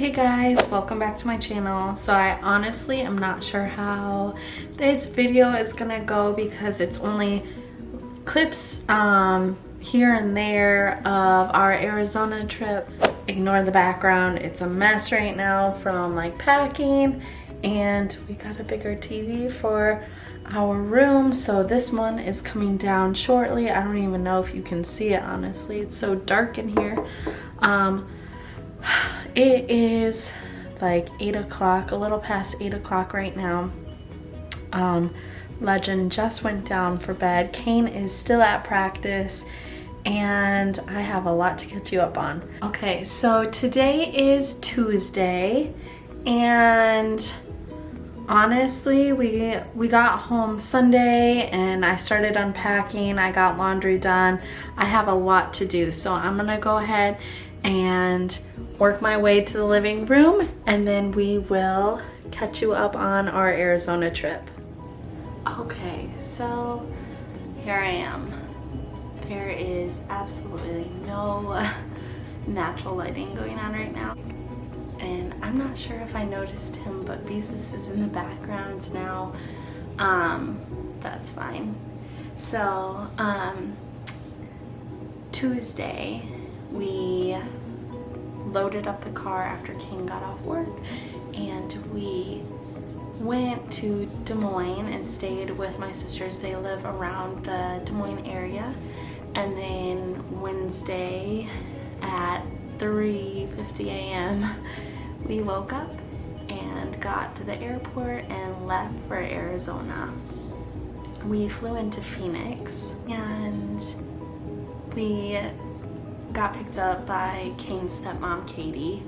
Hey guys, welcome back to my channel. So I honestly am not sure how this video is gonna go because it's only clips here and there of our Arizona trip. Ignore the background, it's a mess right now from like packing, and we got a bigger TV for our room, so this one is coming down shortly. I don't even know if you can see it, honestly. It's so dark in here. It is like 8 o'clock, a little past 8 o'clock right now. Legend just went down for bed. Kane is still at practice, and I have a lot to catch you up on. Okay, so today is Tuesday, and honestly, we got home Sunday and I started unpacking. I got laundry done. I have a lot to do, so I'm gonna go ahead and work my way to the living room, and then we will catch you up on our Arizona trip. Okay, so here I am. There is absolutely no natural lighting going on right now. And I'm not sure if I noticed him, but Beezus is in the background now. That's fine. So, Tuesday, we loaded up the car after King got off work, and we went to Des Moines and stayed with my sisters. They live around the Des Moines area. And then Wednesday at 3:50 a.m. we woke up and got to the airport and left for Arizona. We flew into Phoenix and we got picked up by Kane's stepmom, Katie,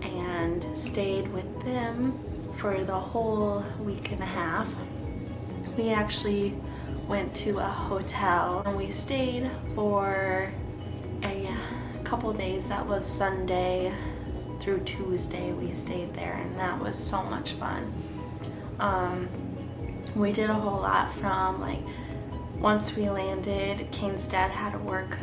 and stayed with them for the whole week and a half. We actually went to a hotel and we stayed for a couple days. That was Sunday through Tuesday. We stayed there, and that was so much fun. We did a whole lot from, like, once we landed, Kane's dad had to work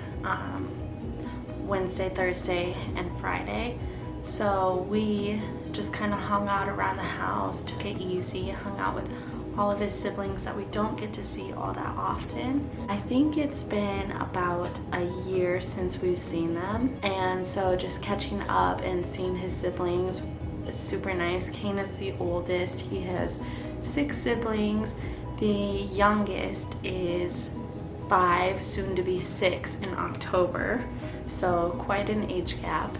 Wednesday, Thursday, and Friday, so we just kind of hung out around the house, took it easy, hung out with all of his siblings that we don't get to see all that often. I think it's been about a year since we've seen them, and so just catching up and seeing his siblings is super nice. Kane is the oldest. He has 6 siblings. The youngest is 5, soon to be 6 in October, so quite an age gap.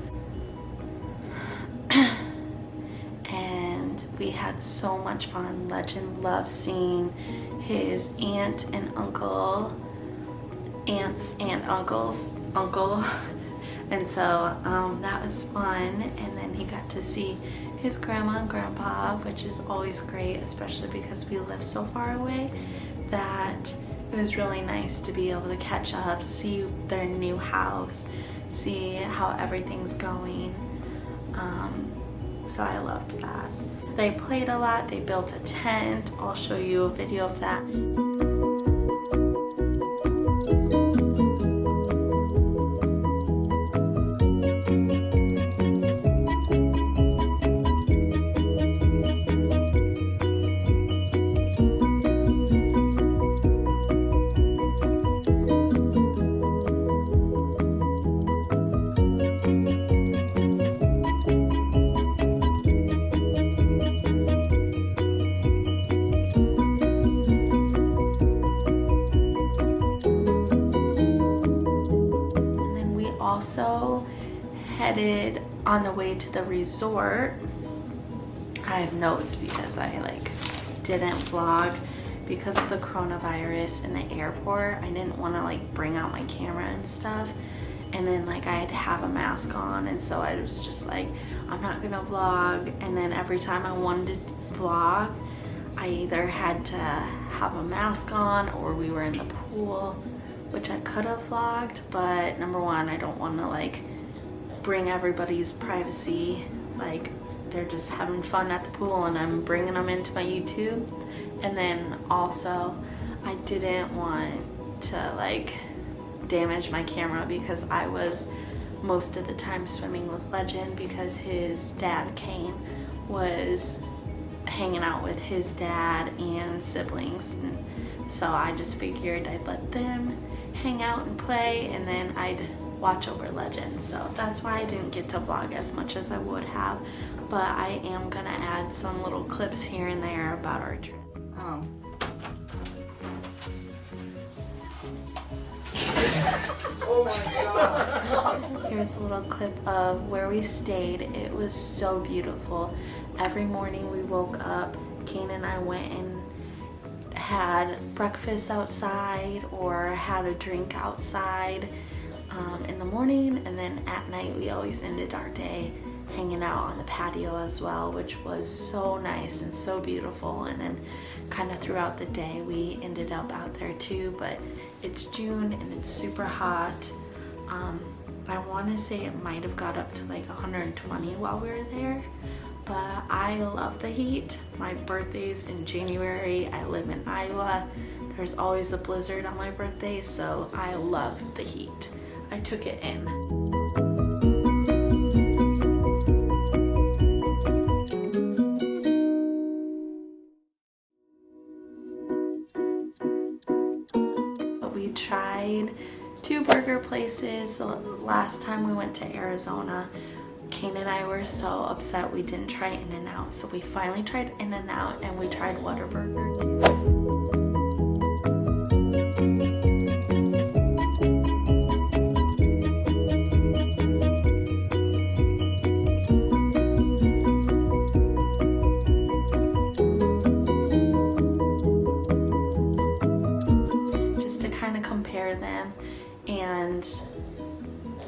We had so much fun. Legend loves seeing his aunt and uncle, aunts and uncles, uncle. And so that was fun. And then he got to see his grandma and grandpa, which is always great, especially because we live so far away, that it was really nice to be able to catch up, see their new house, see how everything's going. So I loved that. They played a lot, they built a tent. I'll show you a video of that. Also headed on the way to the resort. I have notes because I didn't vlog because of the coronavirus in the airport. I didn't want to bring out my camera and stuff, and then I'd have a mask on, and so I was just I'm not gonna vlog. And then every time I wanted to vlog, I either had to have a mask on or we were in the pool, which I could have vlogged, but number one, I don't want to bring everybody's privacy. They're just having fun at the pool and I'm bringing them into my YouTube. And then also, I didn't want to damage my camera because I was most of the time swimming with Legend because his dad Kane was hanging out with his dad and siblings, and so I just figured I'd let them hang out and play, and then I'd watch over Legend. So that's why I didn't get to vlog as much as I would have, but I am gonna add some little clips here and there about our trip. Oh. Oh my God. Here's a little clip of where we stayed. It was so beautiful. Every morning we woke up, Kane and I went and had breakfast outside or had a drink outside in the morning, and then at night we always ended our day hanging out on the patio as well, which was so nice and so beautiful. And then kind of throughout the day we ended up out there too, but it's June and it's super hot. I want to say it might have got up to like 120 while we were there, but I love the heat. My birthday's in January. I live in Iowa. There's always a blizzard on my birthday, so I love the heat. I took it in. We tried 2 burger places. The last time we went to Arizona, Kane and I were so upset we didn't try In-N-Out, so we finally tried In-N-Out and we tried Whataburger too. Them, and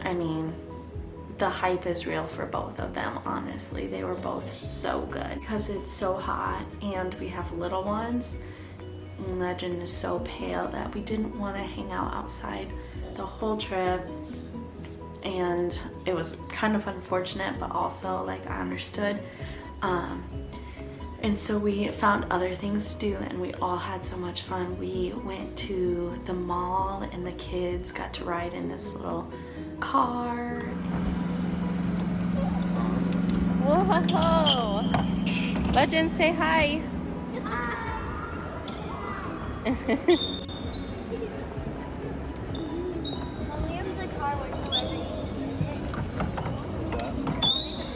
I mean, the hype is real for both of them. Honestly, they were both so good because it's so hot and we have little ones. Legend is so pale that we didn't want to hang out outside the whole trip, and it was kind of unfortunate, but also like I understood. And so we found other things to do, and we all had so much fun. We went to the mall and the kids got to ride in this little car. Whoa! Legend, say hi.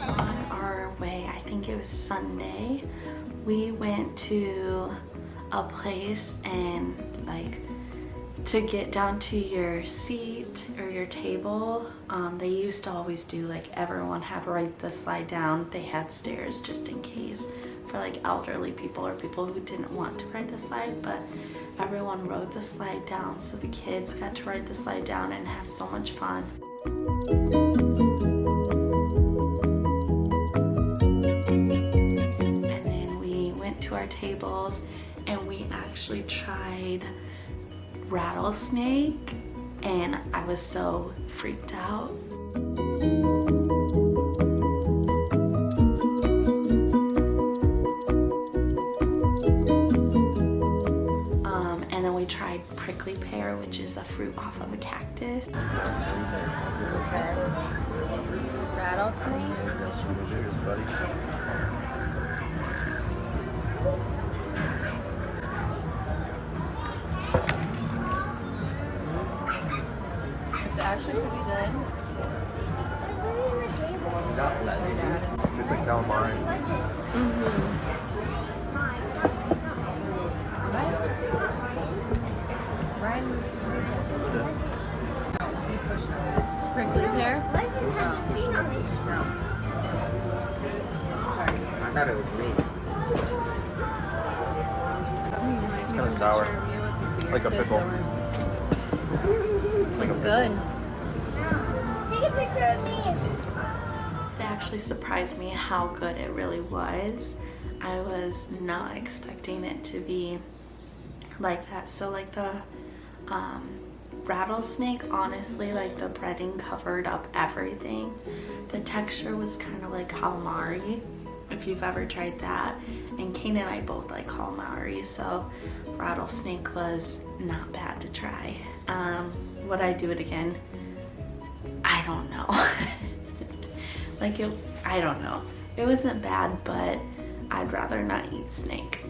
On our way, I think it was Sunday, we went to a place, and like to get down to your seat or your table, they used to always do like everyone had to ride the slide down. They had stairs just in case for like elderly people or people who didn't want to ride the slide, but everyone rode the slide down, so the kids got to ride the slide down and have so much fun. To our tables, and we actually tried rattlesnake, and I was so freaked out. And then we tried prickly pear, which is a fruit off of a cactus. Rattlesnake. It's actually pretty good. Just like calamari. Prickly pear? I thought it was me. It's kind of sour. Like a pickle. It's good. Take a picture of me. It actually surprised me how good it really was. I was not expecting it to be like that. So like the rattlesnake, honestly, like the breading covered up everything. The texture was kind of like calamari, if you've ever tried that. And Kane and I both like calamari, so rattlesnake was not bad to try. Would I do it again? I don't know. Like I don't know. It wasn't bad, but I'd rather not eat snake.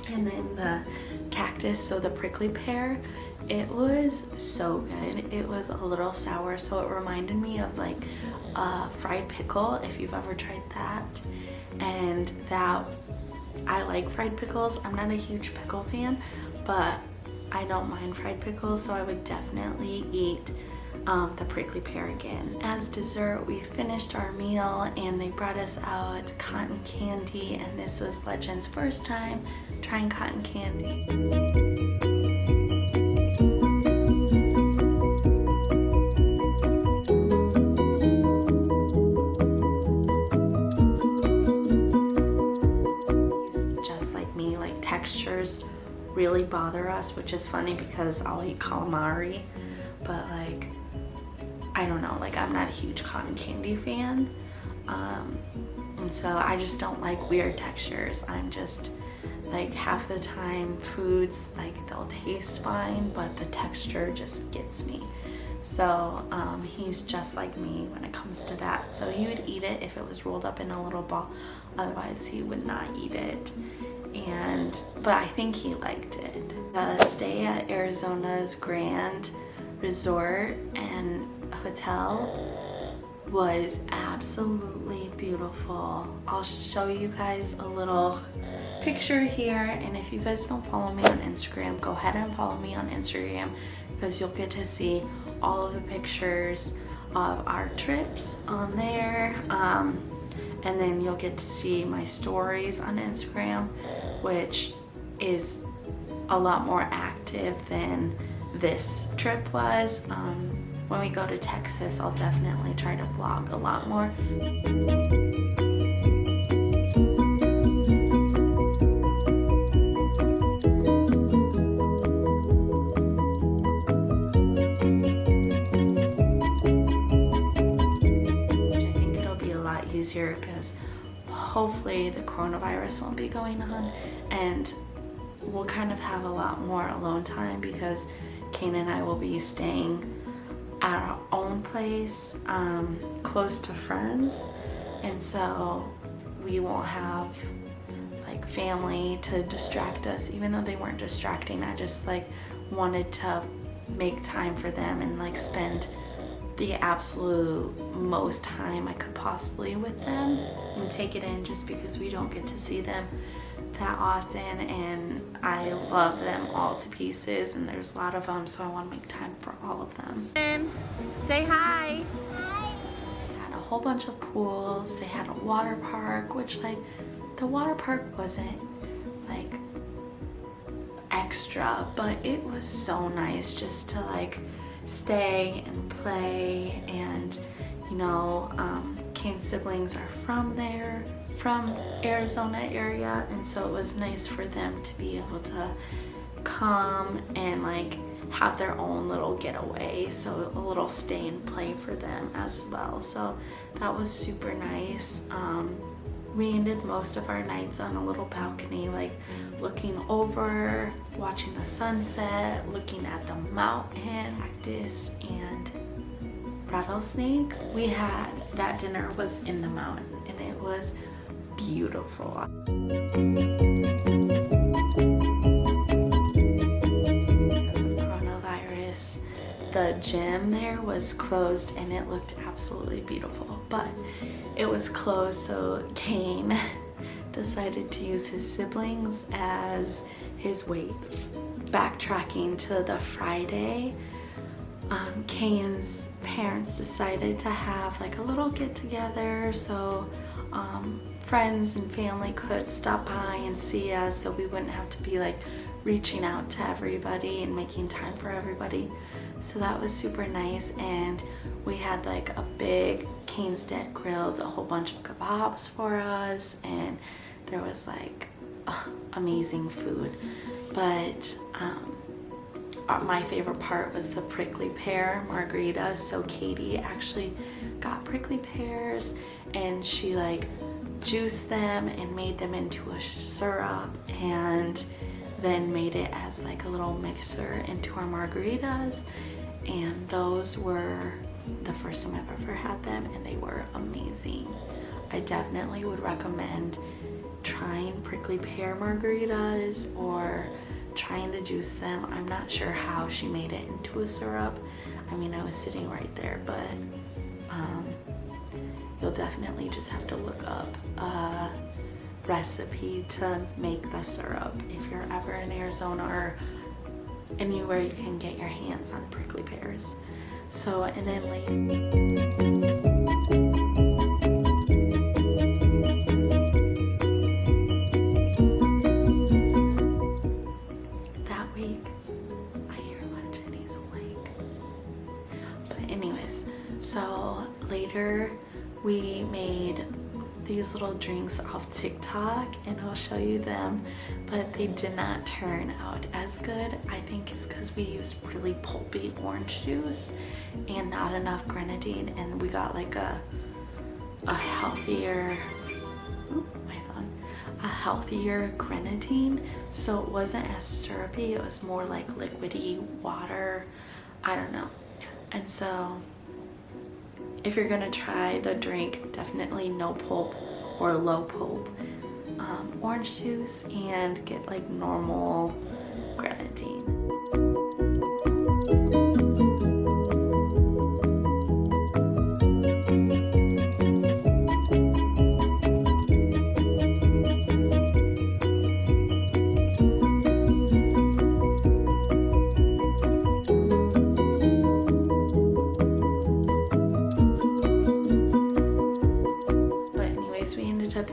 And then the cactus, so the prickly pear, it was so good. It was a little sour, so it reminded me of like a fried pickle, if you've ever tried that. And that, I like fried pickles. I'm not a huge pickle fan, but I don't mind fried pickles, so I would definitely eat the prickly pear again. As dessert, we finished our meal and they brought us out cotton candy, and this was Legend's first time trying cotton candy. Just like me, like textures really bother us, which is funny because I'll eat calamari, but like, I don't know, like I'm not a huge cotton candy fan, and so I just don't like weird textures. I'm just like, half the time foods, like they'll taste fine, but the texture just gets me. So he's just like me when it comes to that. So he would eat it if it was rolled up in a little ball, otherwise he would not eat it. But I think he liked it. The stay at Arizona's Grand Resort and Hotel was absolutely beautiful. I'll show you guys a little picture here, and if you guys don't follow me on Instagram, go ahead and follow me on Instagram, because you'll get to see all of the pictures of our trips on there, and then you'll get to see my stories on Instagram, which is a lot more active than this trip was. When we go to Texas, I'll definitely try to vlog a lot more. I think it'll be a lot easier because hopefully the coronavirus won't be going on, and we'll kind of have a lot more alone time because Kane and I will be staying at our own place, close to friends, and so we won't have like family to distract us. Even though they weren't distracting, I just like wanted to make time for them and like spend the absolute most time I could possibly with them and take it in, just because we don't get to see them that often, and I love them all to pieces, and there's a lot of them, so I want to make time for all of them. Say hi. They had a whole bunch of pools. They had a water park, which like the water park wasn't like extra, but it was so nice just to like stay and play. And you know, Kane's siblings are from there, from Arizona area, and so it was nice for them to be able to come and like have their own little getaway, so a little stay and play for them as well. So that was super nice. We ended most of our nights on a little balcony, like looking over, watching the sunset, looking at the mountain, cactus, and rattlesnake. We had, that dinner was in the mountain, and it was beautiful. The gym there was closed and it looked absolutely beautiful, but it was closed, so Kane decided to use his siblings as his weight. Backtracking to the Friday, Kane's parents decided to have like a little get together, so friends and family could stop by and see us, so we wouldn't have to be like reaching out to everybody and making time for everybody. So that was super nice, and we had like a big Kane's Dead grilled a whole bunch of kebabs for us, and there was like amazing food. But my favorite part was the prickly pear margaritas. So Katie actually got prickly pears and she like juiced them and made them into a syrup, and then made it as like a little mixer into our margaritas, and those were the first time I've ever had them, and they were amazing. I definitely would recommend trying prickly pear margaritas or trying to juice them. I'm not sure how she made it into a syrup. I mean, I was sitting right there, but you'll definitely just have to look up a recipe to make the syrup if you're ever in Arizona or anywhere you can get your hands on prickly pears. So, and then that week, I hear what Jenny's awake. But anyways, so later we made these little drinks off TikTok, and I'll show you them, but they did not turn out as good. I think it's because we used really pulpy orange juice and not enough grenadine, and we got like a healthier, a healthier grenadine, so it wasn't as syrupy. It was more like liquidy water. I don't know. And so if you're gonna try the drink, definitely no pulp or low pulp orange juice, and get like normal grenadine.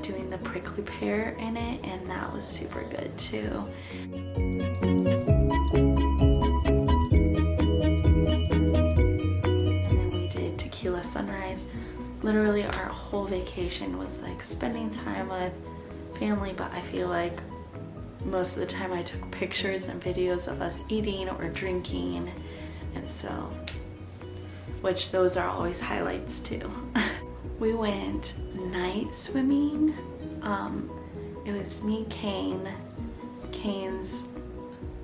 Doing the prickly pear in it, and that was super good too. And then we did tequila sunrise. Literally our whole vacation was like spending time with family, but I feel like most of the time I took pictures and videos of us eating or drinking, and so, which those are always highlights too. We went night swimming. It was me, Kane's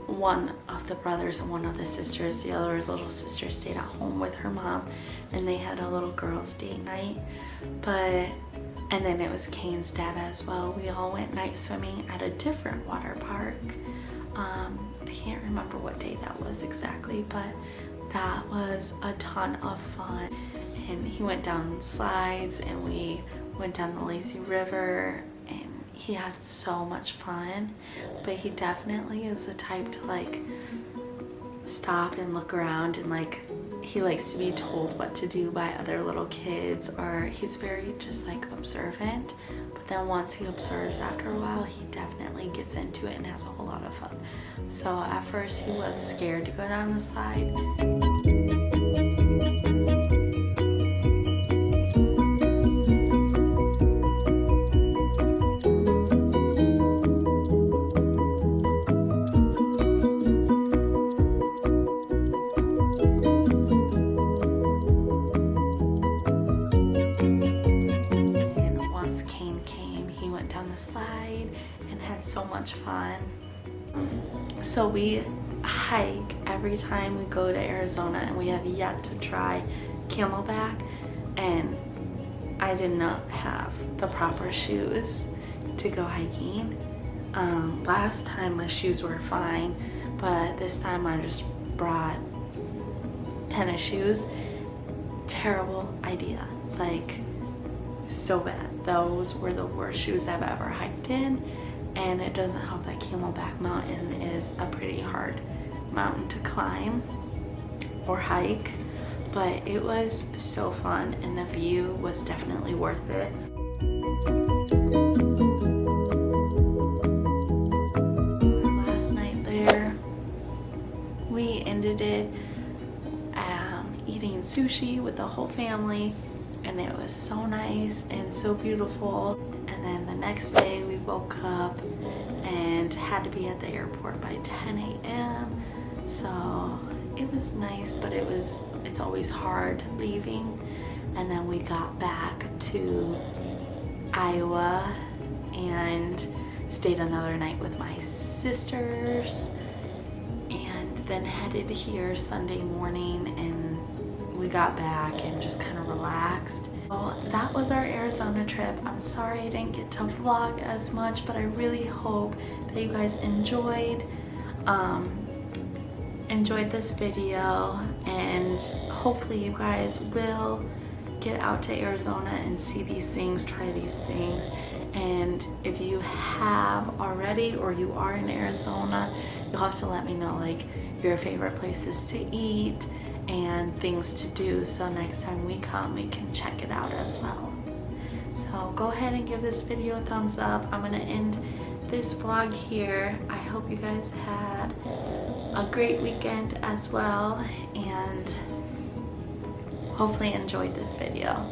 one of the brothers and one of the sisters. The other little sister stayed at home with her mom, and they had a little girls' date night. And then it was Kane's dad as well. We all went night swimming at a different water park. I can't remember what day that was exactly, but that was a ton of fun. And he went down slides, and we went down the lazy river, and he had so much fun. But he definitely is the type to like stop and look around, and like he likes to be told what to do by other little kids, or he's very just like observant. But then once he observes after a while, he definitely gets into it and has a whole lot of fun. So at first he was scared to go down the slide. So much fun. So we hike every time we go to Arizona, and we have yet to try Camelback, and I did not have the proper shoes to go hiking. Last time my shoes were fine, but this time I just brought tennis shoes. Terrible idea, like so bad. Those were the worst shoes I've ever hiked in. And it doesn't help that Camelback Mountain is a pretty hard mountain to climb or hike, but it was so fun, and the view was definitely worth it. Last night there, we ended it eating sushi with the whole family, and it was so nice and so beautiful. And then the next day we woke up and had to be at the airport by 10 a.m. So it was nice, but it's always hard leaving. And then we got back to Iowa and stayed another night with my sisters, and then headed here Sunday morning and we got back and just kind of relaxed. Well, that was our Arizona trip. I'm sorry I didn't get to vlog as much, but I really hope that you guys enjoyed this video, and hopefully you guys will get out to Arizona and see these things, try these things. And if you have already, or you are in Arizona, you'll have to let me know like your favorite places to eat and things to do, so next time we come we can check it out as well. So go ahead and give this video a thumbs up. I'm gonna end this vlog here. I hope you guys had a great weekend as well, and hopefully enjoyed this video.